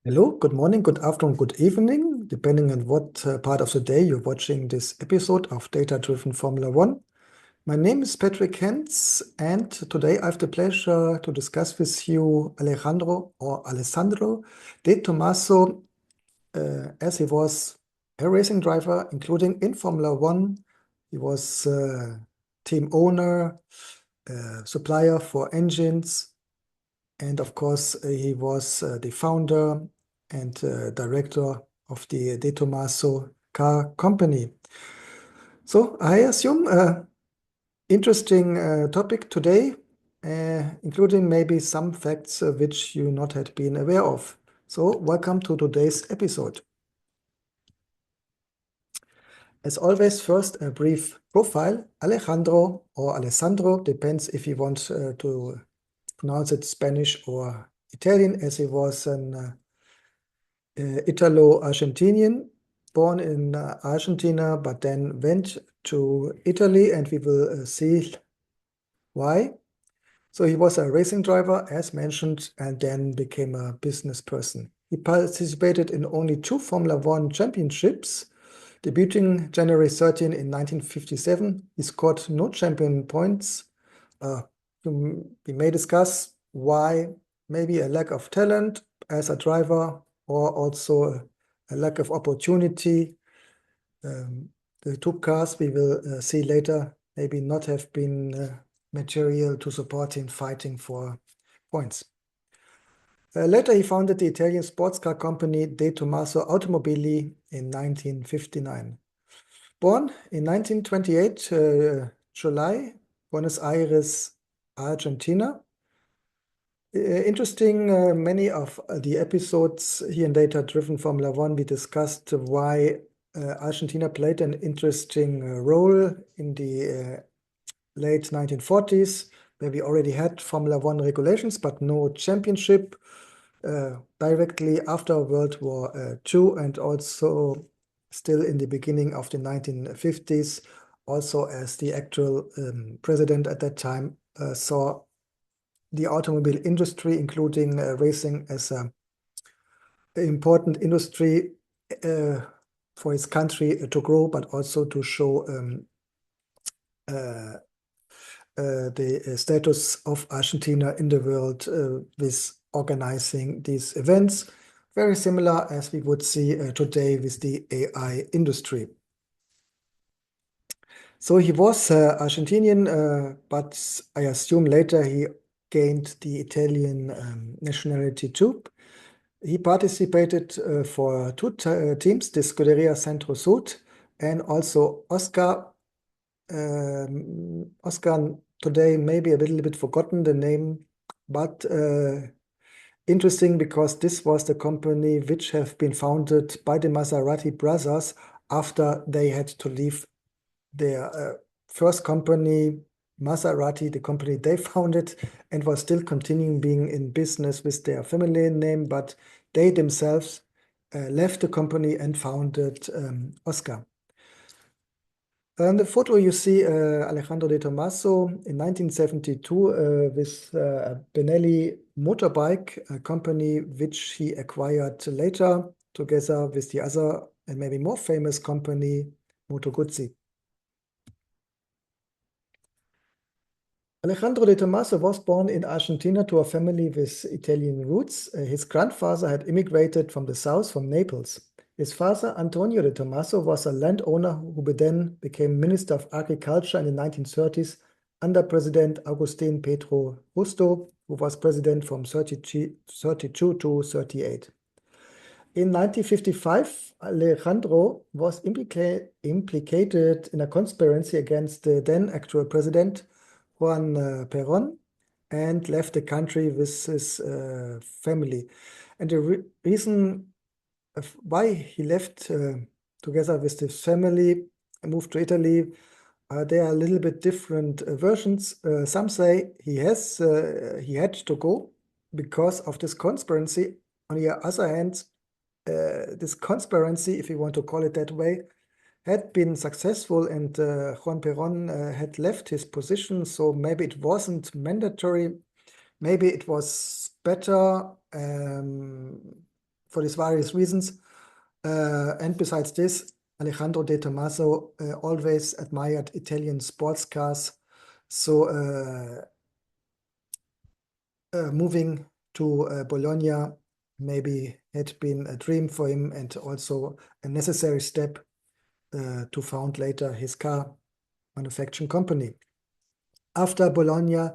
Hello, good morning, good afternoon, good evening, depending on what part of the day you're watching this episode of Data-Driven Formula One. My name is Patrick Hens, and today I have the pleasure to discuss with you Alessandro de Tomaso, as he was a racing driver, including in Formula One. He was team owner, supplier for engines, and of course, he was the founder and director of the De Tomaso car company. So I assume interesting topic today, including maybe some facts which you not had been aware of. So welcome to today's episode. As always, first a brief profile. Alejandro or Alessandro, depends if you want to pronounce it Spanish or Italian, as he was an Italo-Argentinian, born in Argentina, but then went to Italy, and we will see why. So he was a racing driver, as mentioned, and then became a business person. He participated in only 2 Formula One championships, debuting January 13 in 1957. He scored no champion points. We may discuss why, maybe a lack of talent as a driver, or also a lack of opportunity. The 2 cars we will see later maybe not have been material to support him fighting for points. Later he founded the Italian sports car company De Tomaso Automobili in 1959. Born in 1928, July, Buenos Aires, Argentina. Interesting, many of the episodes here in Data-Driven Formula One, we discussed why Argentina played an interesting role in the late 1940s, where we already had Formula One regulations, but no championship. Directly after World War II, and also still in the beginning of the 1950s, also as the actual president at that time saw the automobile industry, including racing, as an important industry for his country to grow, but also to show the status of Argentina in the world with organizing these events, very similar as we would see today with the AI industry. So he was Argentinian, but I assume later he gained the Italian nationality too. He participated for 2 teams, the Scuderia Centro Sud and also Oscar. Oscar today maybe a little bit forgotten the name, but interesting because this was the company which have been founded by the Maserati brothers after they had to leave their first company, Maserati, the company they founded, and was still continuing being in business with their family name, but they themselves left the company and founded Oscar. On the photo you see Alejandro de Tomaso in 1972 with Benelli motorbike, a company which he acquired later together with the other and maybe more famous company, Moto Guzzi. Alejandro de Tomaso was born in Argentina to a family with Italian roots. His grandfather had immigrated from the south, from Naples. His father, Antonio de Tomaso, was a landowner who then became Minister of Agriculture in the 1930s under President Agustin Pedro Justo, who was president from 32 to 38. In 1955, Alejandro was implicated in a conspiracy against the then actual president, Juan Perón, and left the country with his family. And the reason why he left together with his family and moved to Italy, there are a little bit different versions. Some say he had to go because of this conspiracy. On the other hand, this conspiracy, if you want to call it that way, had been successful, and Juan Perón had left his position, so maybe it wasn't mandatory. Maybe it was better for these various reasons. And besides this, Alejandro de Tomaso always admired Italian sports cars. So moving to Bologna maybe had been a dream for him and also a necessary step to found later his car manufacturing company. After Bologna,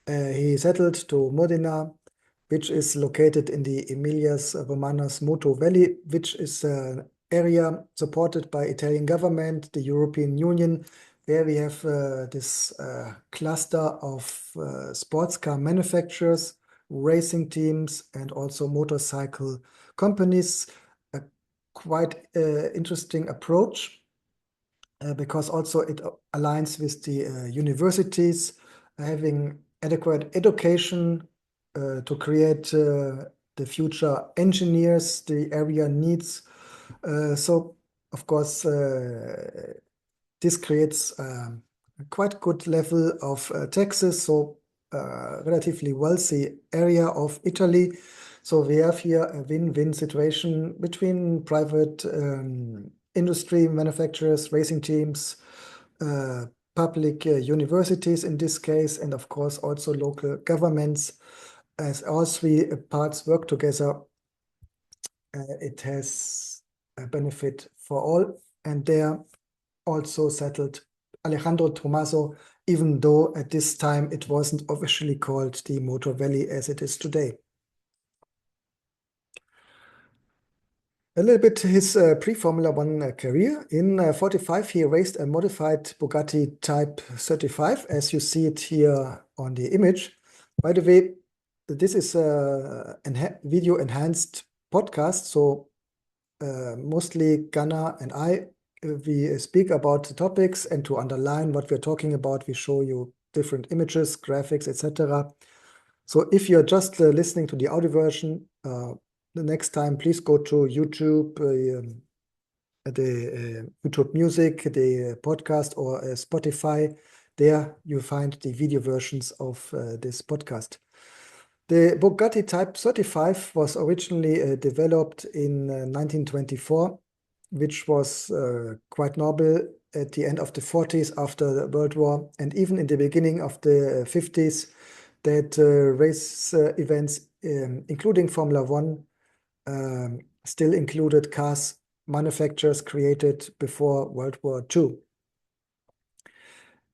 he settled to Modena, which is located in the Emilia-Romanna's Moto Valley, which is an area supported by Italian government, the European Union, where we have this cluster of sports car manufacturers, racing teams, and also motorcycle companies. A quite interesting approach because also it aligns with the universities having adequate education to create the future engineers the area needs. So, of course, this creates a quite good level of taxes, so relatively wealthy area of Italy. So we have here a win-win situation between private industry, manufacturers, racing teams, public universities in this case, and of course also local governments. As all three parts work together, it has a benefit for all. And there also settled Alejandro Tomaso, even though at this time it wasn't officially called the Motor Valley as it is today. A little bit his pre-Formula One career. In 45, he raced a modified Bugatti Type 35, as you see it here on the image. By the way, this is a video-enhanced podcast, so mostly Gunnar and I, we speak about the topics, and to underline what we're talking about, we show you different images, graphics, etc. So if you're just listening to the audio version, the next time, please go to YouTube, the YouTube Music, the podcast, or Spotify. There you find the video versions of this podcast. The Bugatti Type 35 was originally developed in 1924, which was quite novel at the end of the 40s after the World War, and even in the beginning of the 50s, that race events, including Formula One, still included cars manufacturers created before World War II.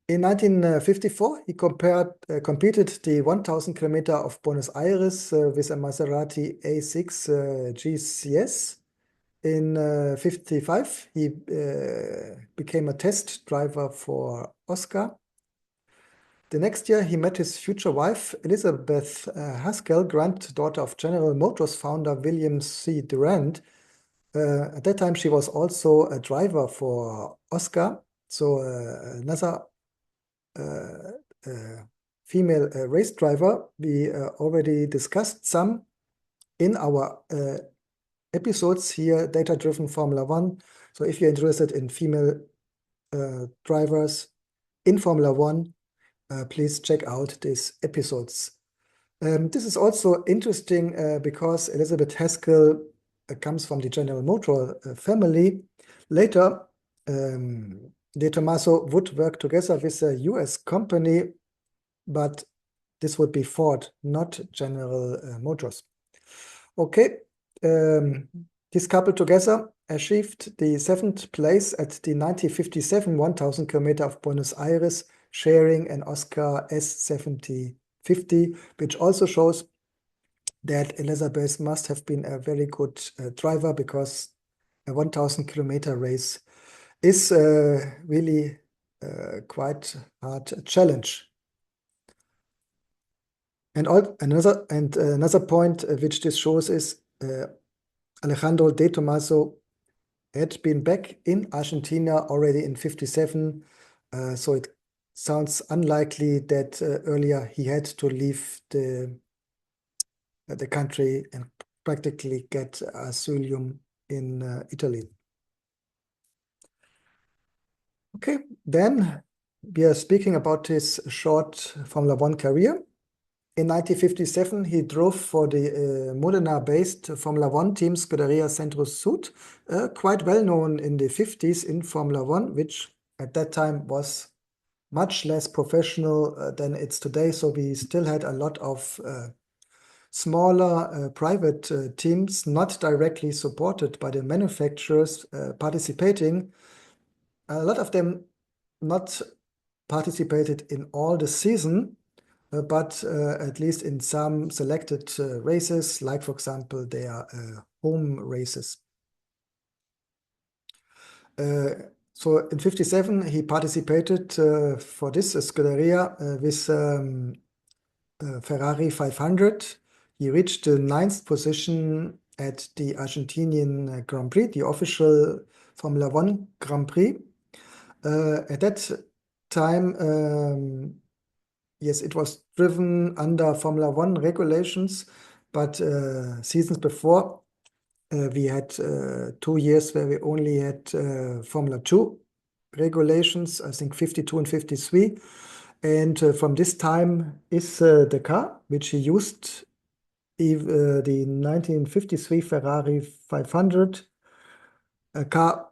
In 1954, he competed the 1,000 kilometer of Buenos Aires with a Maserati A6 GCS. In 55, he became a test driver for Oscar. The next year, he met his future wife, Elizabeth Haskell, granddaughter of General Motors founder William C. Durant. At that time, she was also a driver for Oscar, so another female race driver. We already discussed some in our episodes here, Data-Driven Formula One. So if you're interested in female drivers in Formula One, please check out these episodes. This is also interesting because Elizabeth Haskell comes from the General Motors family. Later, De Tomaso would work together with a US company, but this would be Ford, not General Motors. Okay, this couple together achieved the 7th place at the 1957 1,000 kilometer of Buenos Aires, sharing an Oscar S7050, which also shows that Elizabeth must have been a very good driver, because a 1,000 kilometer race is really quite hard challenge. And another point which this shows is Alejandro de Tomaso had been back in Argentina already in 57, so it sounds unlikely that earlier he had to leave the country and practically get asylum in Italy. Okay, then we are speaking about his short Formula One career. In 1957, he drove for the Modena-based Formula One team Scuderia Centro Sud, quite well known in the 50s in Formula One, which at that time was much less professional than it's today. So we still had a lot of smaller private teams, not directly supported by the manufacturers, participating. A lot of them not participated in all the season, but at least in some selected races, like for example their home races. So in 57 he participated for this Scuderia with Ferrari 500. He reached the 9th position at the Argentinian Grand Prix, the official Formula One Grand Prix. At that time, yes, it was driven under Formula One regulations, but seasons before, we had 2 years where we only had Formula 2 regulations, I think 52 and 53. And from this time is the car which he used, the 1953 Ferrari 500, a car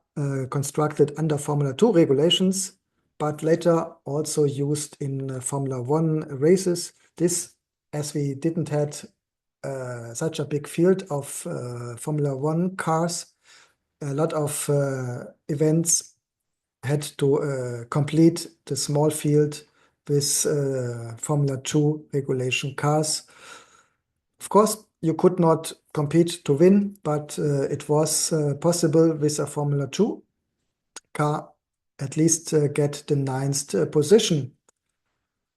constructed under Formula 2 regulations, but later also used in Formula 1 races. This, as we didn't had such a big field of Formula 1 cars, a lot of events had to complete the small field with Formula 2 regulation cars. Of course, you could not compete to win, but it was possible with a Formula 2 car at least get the 9th position.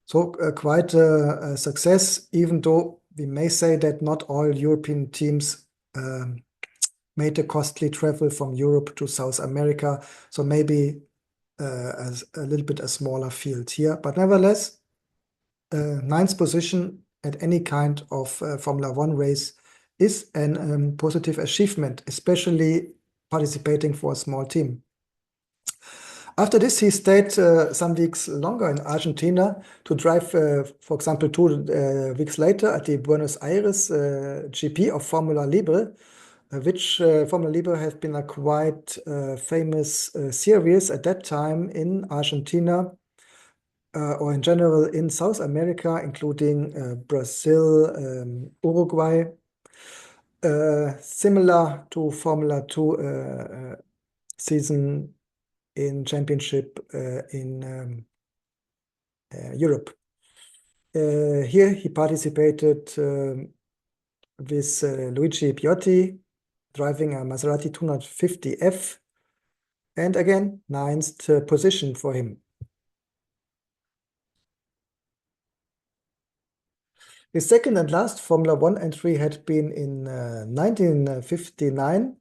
So quite a success, even though we may say that not all European teams made a costly travel from Europe to South America. So maybe a little bit a smaller field here, but nevertheless, 9th position at any kind of Formula One race is a positive achievement, especially participating for a small team. After this, he stayed some weeks longer in Argentina to drive, for example, 2 weeks later at the Buenos Aires GP of Formula Libre, which Formula Libre has been a quite famous series at that time in Argentina, or in general in South America, including Brazil, Uruguay. Similar to Formula 2 season in championship in Europe. Here he participated with Luigi Piotti, driving a Maserati 250F, and again, 9th position for him. His second and last Formula One entry had been in 1959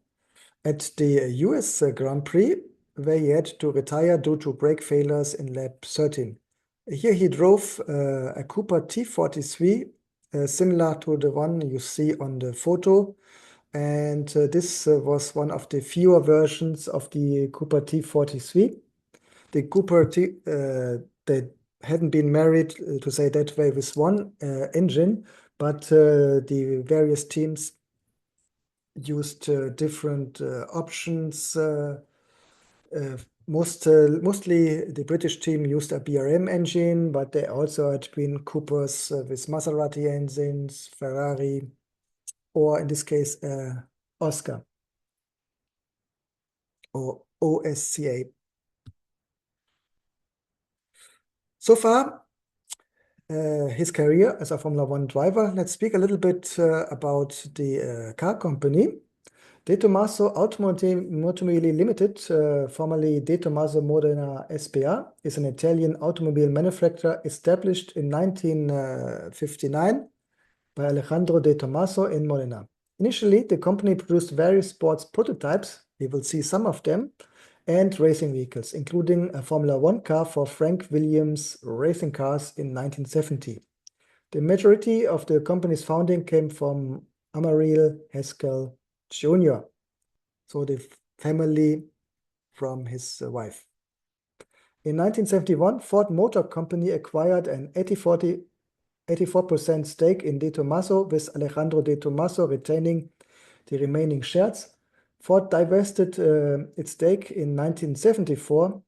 at the US Grand Prix, where he had to retire due to brake failures in lap 13. Here he drove a Cooper T43, similar to the one you see on the photo. And this was one of the fewer versions of the Cooper T43. The Cooper T, they hadn't been married, to say that way, with one engine, but the various teams used different options. Mostly the British team used a BRM engine, but there also had been Coopers with Maserati engines, Ferrari, or in this case, Oscar or OSCA. So far, his career as a Formula One driver. Let's speak a little bit about the car company. De Tomaso Automobili Limited, formerly De Tomaso Modena SPA, is an Italian automobile manufacturer established in 1959 by Alejandro de Tomaso in Modena. Initially, the company produced various sports prototypes, we will see some of them, and racing vehicles, including a Formula One car for Frank Williams Racing Cars in 1970. The majority of the company's founding came from Amarillo Haskell Jr., so the family from his wife. In 1971, Ford Motor Company acquired an 80/40 84% stake in De Tomaso, with Alejandro de Tomaso retaining the remaining shares. Ford divested its stake in 1974.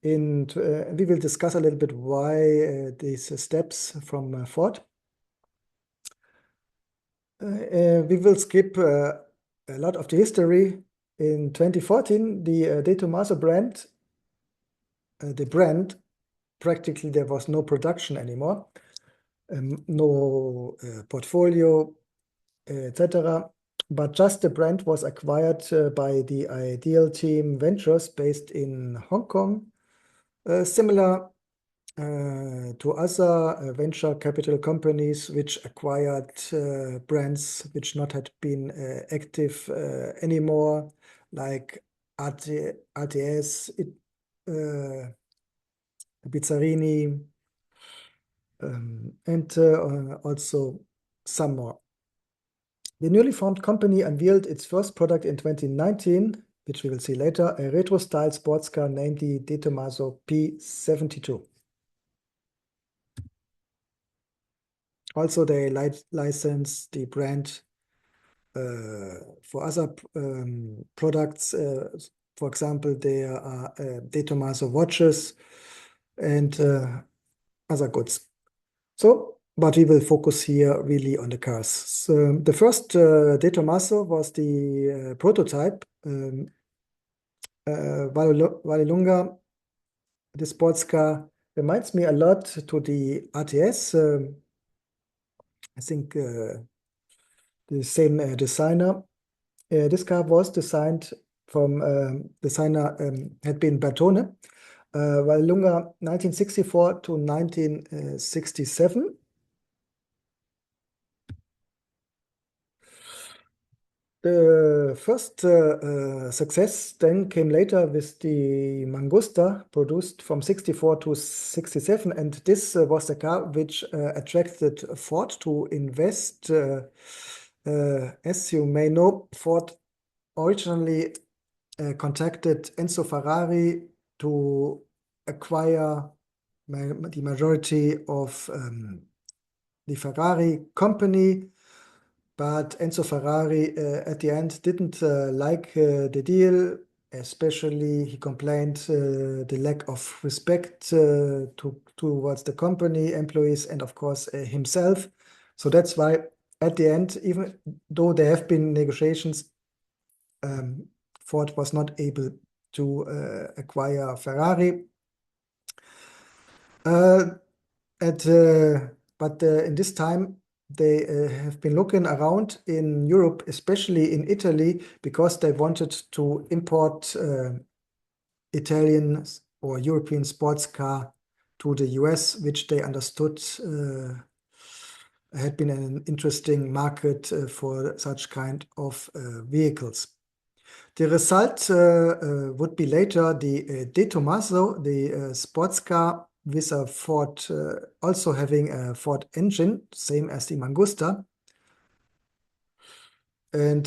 We will discuss a little bit why these steps from Ford. We will skip a lot of the history. In 2014, the De Tomaso brand, practically there was no production anymore, no portfolio, etc. But just the brand was acquired by the Ideal Team Ventures based in Hong Kong, similar to other venture capital companies which acquired brands which not had been active anymore, like RTS, Bizzarini, and also some more. The newly formed company unveiled its first product in 2019, which we will see later, a retro-style sports car named the De Tomaso P72. Also, they licensed the brand for other products. For example, there are De Tomaso watches and other goods. But we will focus here really on the cars. So the first De Tomaso was the prototype, Vallelunga. The sports car reminds me a lot to the RTS. I think the same designer. This car was designed from designer had been Bertone, Vallelunga 1964 to 1967. The first success then came later with the Mangusta, produced from 64 to 67, and this was the car which attracted Ford to invest. As you may know, Ford originally contacted Enzo Ferrari to acquire the majority of the Ferrari company. But Enzo Ferrari at the end didn't like the deal, especially he complained the lack of respect towards the company, employees, and of course himself. So that's why at the end, even though there have been negotiations, Ford was not able to acquire Ferrari. But in this time, they have been looking around in Europe, especially in Italy, because they wanted to import Italian or European sports car to the US, which they understood had been an interesting market for such kind of vehicles. The result would be later the De Tomaso, the sports car with a Ford, also having a Ford engine, same as the Mangusta. And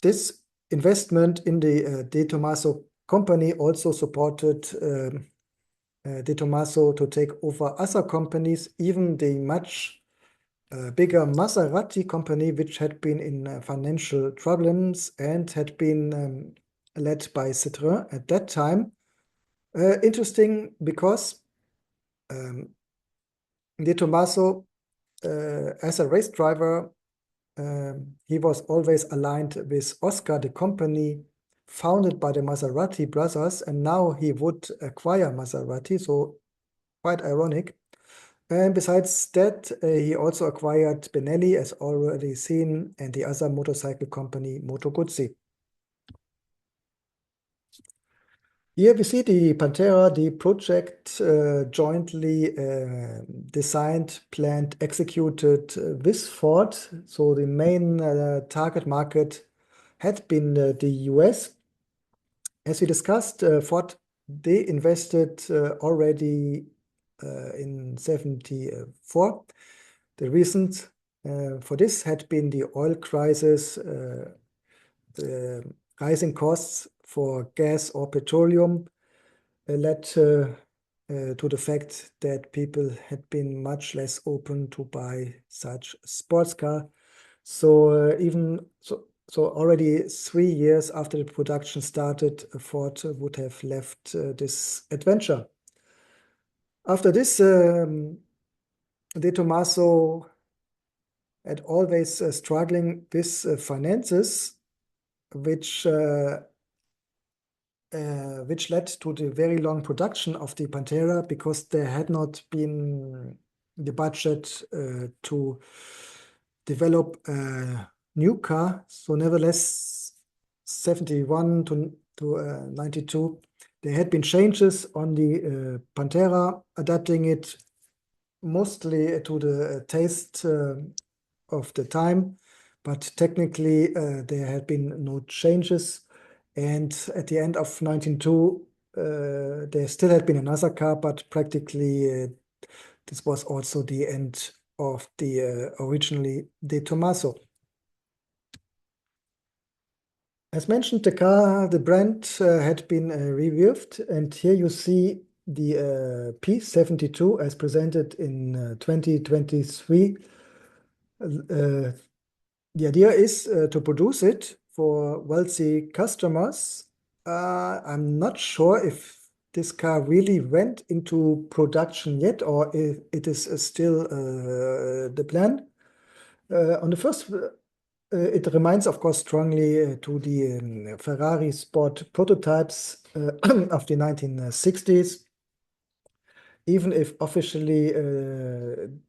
this investment in the De Tomaso company also supported De Tomaso to take over other companies, even the much bigger Maserati company, which had been in financial problems and had been led by Citroën at that time. Interesting because De Tomaso, as a race driver, he was always aligned with Oscar, the company founded by the Maserati brothers, and now he would acquire Maserati, so quite ironic. And besides that, he also acquired Benelli, as already seen, and the other motorcycle company, Moto Guzzi. Here we see the Pantera, the project jointly designed, planned, executed with Ford. So the main target market had been the US. As we discussed, Ford, they invested already in 74. The reasons for this had been the oil crisis, the rising costs for gas or petroleum led to the fact that people had been much less open to buy such sports car. So already 3 years after the production started, Ford would have left this adventure. After this, De Tomaso had always struggling with finances, which led to the very long production of the Pantera because there had not been the budget to develop a new car. So nevertheless, 71 to 92, there had been changes on the Pantera, adapting it mostly to the taste of the time, but technically there had been no changes. And at the end of 1902, there still had been another car, but practically this was also the end of the originally De Tomaso. As mentioned, the car, the brand had been reviewed, and here you see the P72 as presented in 2023. The idea is to produce it for wealthy customers. I'm not sure if this car really went into production yet, or if it is still the plan. On the first, it reminds, of course, strongly to the Ferrari sport prototypes of the 1960s. Even if officially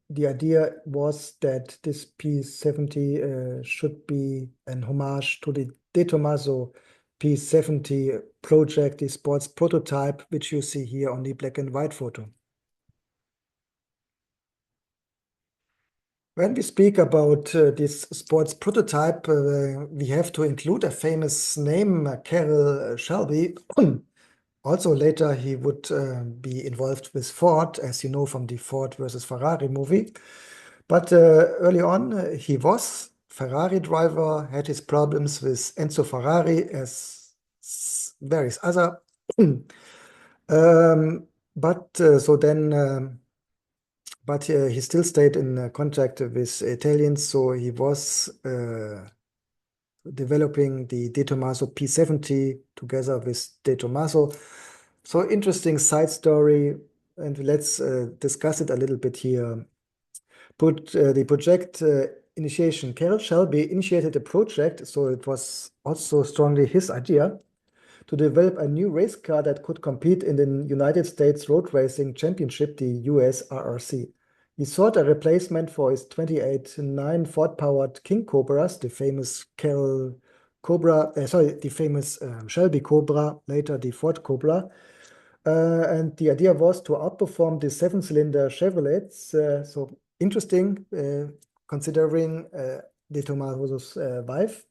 the idea was that this P70 should be an homage to the De Tomaso P70 project, the sports prototype, which you see here on the black and white photo. When we speak about this sports prototype, we have to include a famous name, Carroll Shelby. Also later he would be involved with Ford, as you know from the Ford versus Ferrari movie. But early on he was Ferrari driver, had his problems with Enzo Ferrari as various other. But he still stayed in contact with Italians, so he was developing the De Tomaso P70 together with De Tomaso. So interesting side story, and let's discuss it a little bit here. The project initiation. Carroll Shelby initiated the project, so it was also strongly his idea to develop a new race car that could compete in the United States Road Racing Championship, the USRRC. He sought a replacement for his 28-9 Ford-powered King Cobras, the famous Shelby Cobra, later the Ford Cobra. And the idea was to outperform the 7-cylinder Chevrolets. So interesting, considering De Tomaso's wife,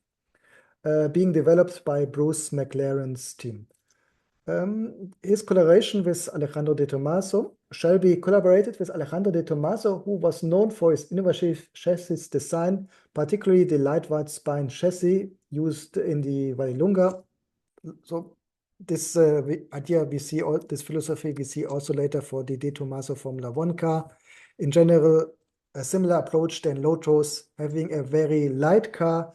being developed by Bruce McLaren's team. His collaboration with Alejandro de Tomaso. Shelby collaborated with Alejandro de Tomaso, who was known for his innovative chassis design, particularly the lightweight spine chassis used in the Vallelunga. So this idea we see, this philosophy we see also later for the De Tomaso Formula One car. In general, a similar approach than Lotus, having a very light car,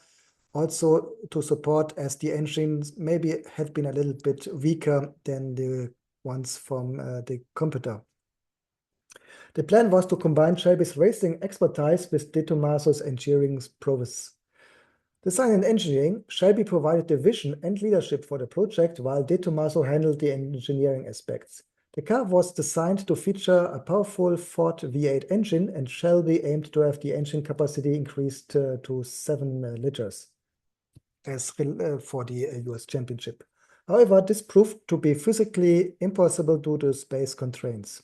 also to support as the engines maybe had been a little bit weaker than the ones from the competitor. The plan was to combine Shelby's racing expertise with De Tomaso's engineering prowess. Design and engineering, Shelby provided the vision and leadership for the project, while De Tomaso handled the engineering aspects. The car was designed to feature a powerful Ford V8 engine, and Shelby aimed to have the engine capacity increased to 7 liters as for the US Championship. However, this proved to be physically impossible due to space constraints.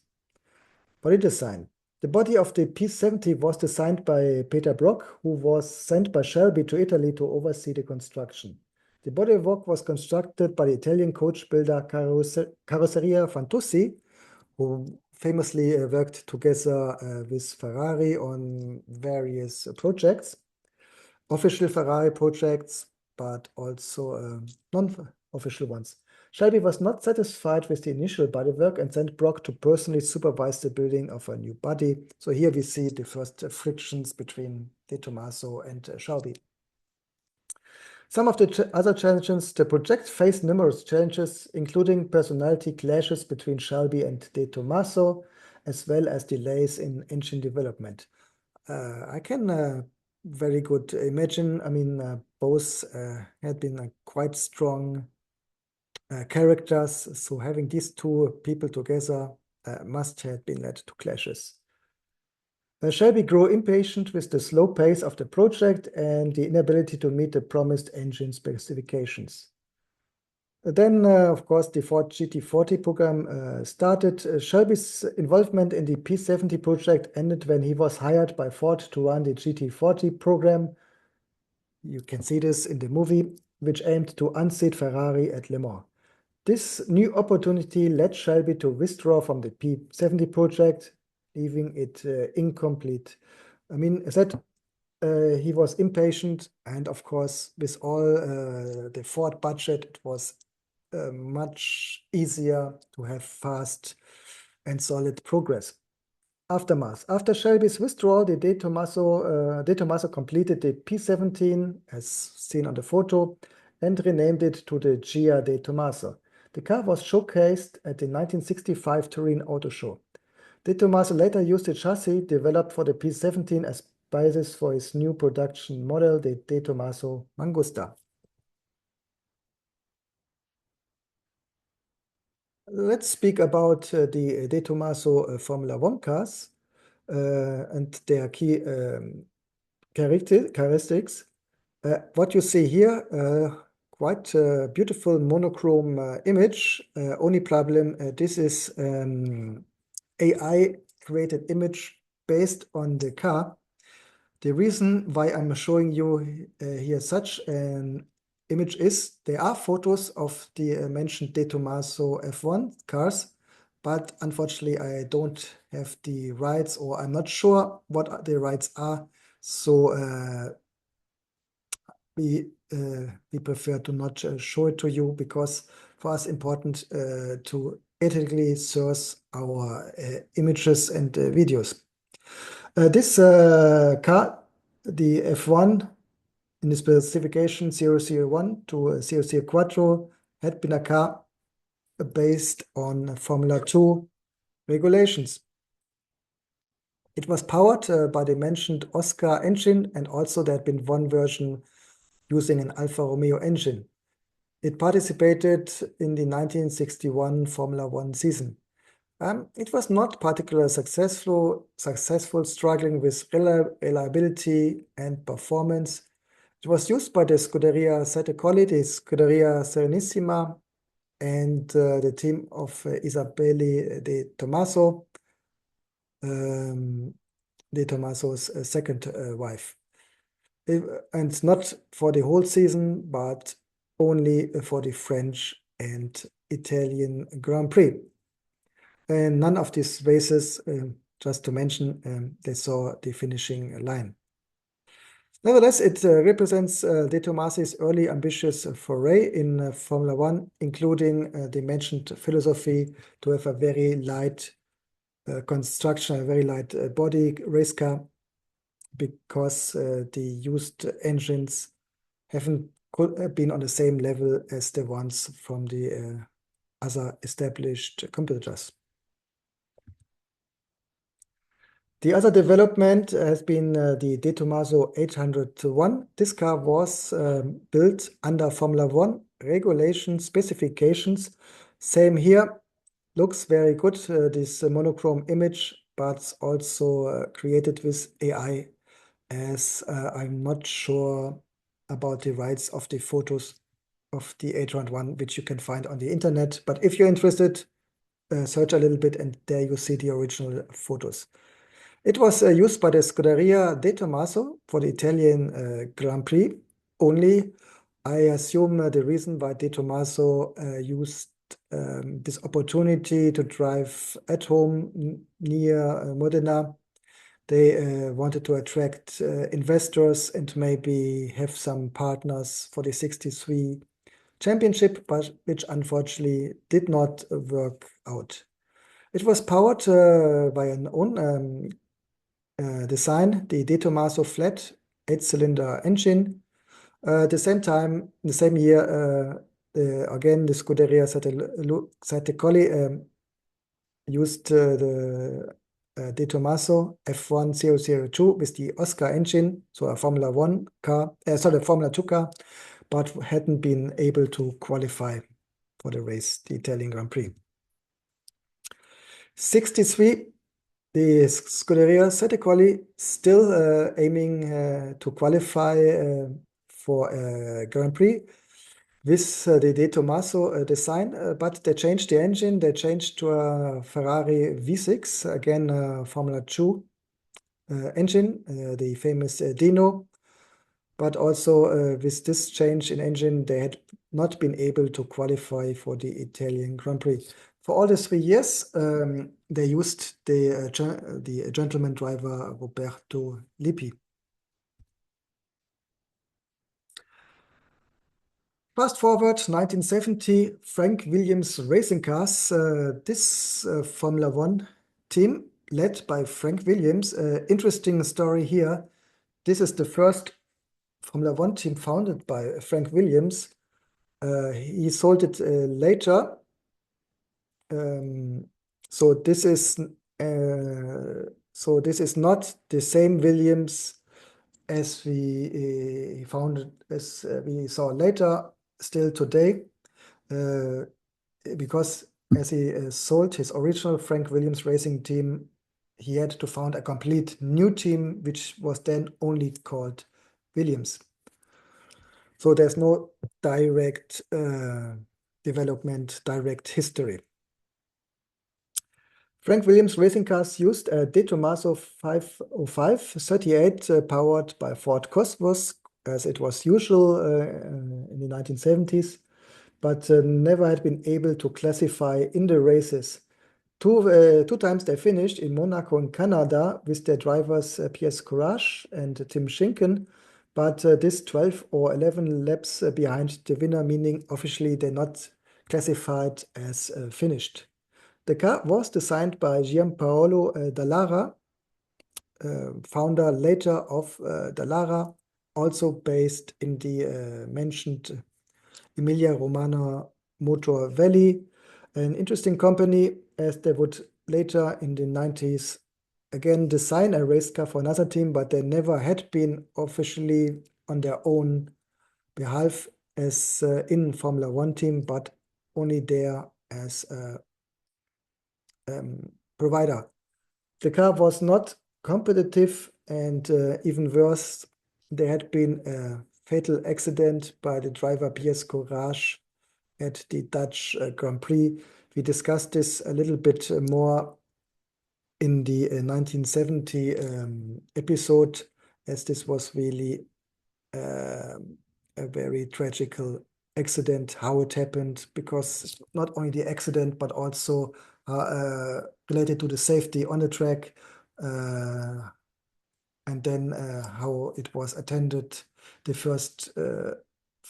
Body design. The body of the P70 was designed by Peter Brock, who was sent by Shelby to Italy to oversee the construction. The bodywork was constructed by the Italian coach builder Carrozzeria Fantuzzi, who famously worked together with Ferrari on various projects, official Ferrari projects, but also non-official ones. Shelby was not satisfied with the initial bodywork and sent Brock to personally supervise the building of a new body. So here we see the first frictions between De Tomaso and Shelby. Some of the other challenges, the project faced numerous challenges, including personality clashes between Shelby and De Tomaso, as well as delays in engine development. I can very good imagine, I mean, both had been quite strong characters, so having these two people together must have been led to clashes. Shelby grew impatient with the slow pace of the project and the inability to meet the promised engine specifications. Then, of course, the Ford GT40 program started. Shelby's involvement in the P70 project ended when he was hired by Ford to run the GT40 program. You can see this in the movie, which aimed to unseat Ferrari at Le Mans. This new opportunity led Shelby to withdraw from the P70 project, leaving it incomplete. I mean, as said, he was impatient, and of course, with all the Ford budget, it was much easier to have fast and solid progress. Aftermath. After Shelby's withdrawal, the De Tomaso completed the P17, as seen on the photo, and renamed it to the Gia De Tomaso. The car was showcased at the 1965 Turin Auto Show. De Tomaso later used the chassis developed for the P17 as basis for his new production model, the De Tomaso Mangusta. Let's speak about the De Tomaso Formula One cars and their key characteristics. What you see here, quite a beautiful monochrome image. Only problem, this is AI created image based on the car. The reason why I'm showing you here such an image is there are photos of the mentioned De Tomaso F1 cars, but unfortunately I don't have the rights, or I'm not sure what the rights are. So we prefer to not show it to you, because for us important to ethically source our images and videos. This car, the F1 in the specification 001 to 004, had been a car based on Formula 2 regulations. It was powered by the mentioned Oscar engine, and also there had been one version using an Alfa Romeo engine. It participated in the 1961 Formula One season. It was not particularly successful, struggling with reliability and performance. It was used by the Scuderia Sette Colli, the Scuderia Serenissima, and the team of Isabelle de Tomaso, de Tomaso's second wife. And not for the whole season, but only for the French and Italian Grand Prix. And none of these races, just to mention, they saw the finishing line. Nevertheless, it represents De Tomaso's early ambitious foray in Formula One, including the mentioned philosophy to have a very light construction, a very light body race car, because the used engines haven't been on the same level as the ones from the other established competitors. The other development has been the De Tomaso 801. This car was built under Formula One regulation specifications. Same here, looks very good, this monochrome image, but also created with AI, as I'm not sure about the rights of the photos of the 801, which you can find on the internet. But if you're interested, search a little bit, and there you see the original photos. It was used by the Scuderia De Tomaso for the Italian Grand Prix only. I assume the reason why De Tomaso used this opportunity to drive at home near Modena, they wanted to attract investors and maybe have some partners for the 63 championship, but which unfortunately did not work out. It was powered by an own design, the De Tomaso flat 8-cylinder engine. At the same time, the same year, again, the Scuderia Colli used the De Tomaso F1002 with the Oscar engine, so a Formula 1 car, sorry, Formula 2 car, but hadn't been able to qualify for the race, the Italian Grand Prix. 63, the Scuderia Colli still aiming to qualify for a Grand Prix with the De Tomaso design, but they changed the engine. They changed to a Ferrari V6, again Formula 2 engine, the famous Dino. But also with this change in engine, they had not been able to qualify for the Italian Grand Prix. For all the 3 years, they used the gentleman driver Roberto Lippi. Fast forward 1970, Frank Williams Racing Cars. This Formula 1 team led by Frank Williams. Interesting story here. This is the first Formula 1 team founded by Frank Williams. He sold it later. So this is not the same Williams as we founded, as we saw later, still today, because as he sold his original Frank Williams racing team, he had to found a complete new team, which was then only called Williams. So there's no direct development, direct history. Frank Williams Racing Cars used a De Tomaso 505 38 powered by Ford Cosmos, as it was usual in the 1970s, but never had been able to classify in the races. Two times they finished in Monaco and Canada with their drivers Pierre Courage and Tim Schinken, but this 12 or 11 laps behind the winner, meaning officially they're not classified as finished. The car was designed by Giampaolo Dallara, founder later of Dallara, also based in the mentioned Emilia-Romagna Motor Valley, an interesting company, as they would later in the 90s again design a race car for another team, but they never had been officially on their own behalf as in Formula 1 team, but only there as a provider. The car was not competitive, and even worse, there had been a fatal accident by the driver Pierre Courage at the Dutch Grand Prix. We discussed this a little bit more in the 1970 episode, as this was really a very tragical accident, how it happened, because not only the accident, but also related to the safety on the track, and then how it was attended the first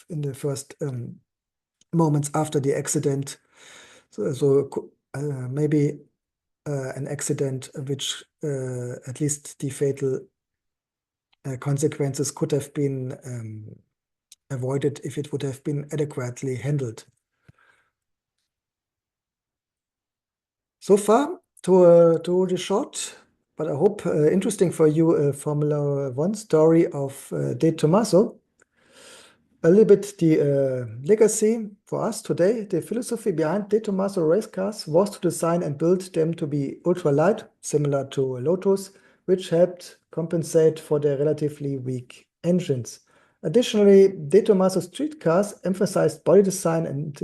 in the first moments after the accident. So maybe an accident which at least the fatal consequences could have been avoided if it would have been adequately handled. So far to the short, but I hope interesting for you Formula 1 story of De Tomaso. A little bit the legacy for us today. The philosophy behind De Tomaso race cars was to design and build them to be ultralight, similar to Lotus, which helped compensate for their relatively weak engines. Additionally, De Tomaso street cars emphasized body design and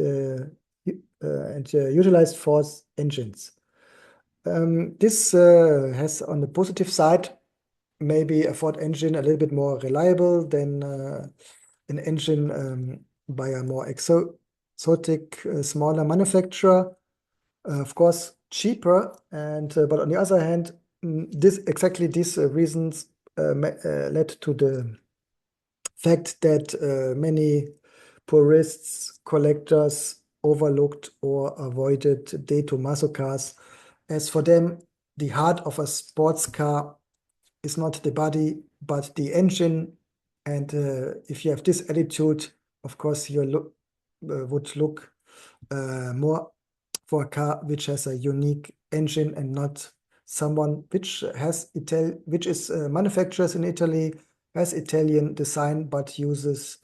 utilized force engines. This has, on the positive side, maybe a Ford engine a little bit more reliable than an engine by a more exotic, smaller manufacturer. Of course, cheaper, and but on the other hand, exactly these reasons led to the fact that many purists, collectors overlooked or avoided De Tomaso cars, as for them, the heart of a sports car is not the body, but the engine. And if you have this attitude, of course, you would look more for a car which has a unique engine and not someone which is manufactures in Italy, has Italian design, but uses,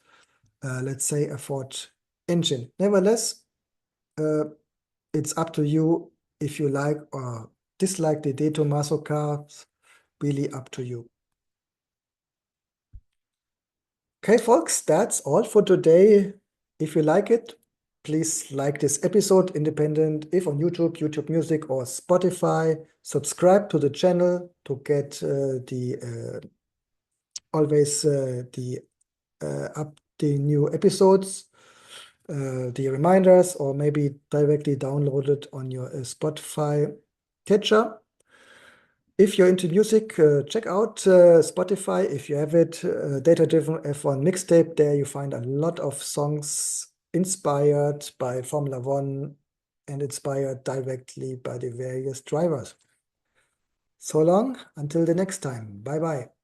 let's say, a Ford engine. Nevertheless, it's up to you if you like or dislike the De Tomaso cars, really up to you. Okay, folks, that's all for today. If you like it, please like this episode, independent, if on YouTube, YouTube Music, or Spotify. Subscribe to the channel to get always the new episodes, the reminders, or maybe directly download it on your Spotify catcher. If you're into music, check out Spotify if you have it. Data Driven F1 mixtape. There you find a lot of songs inspired by Formula One and inspired directly by the various drivers. So long, until the next time. Bye bye.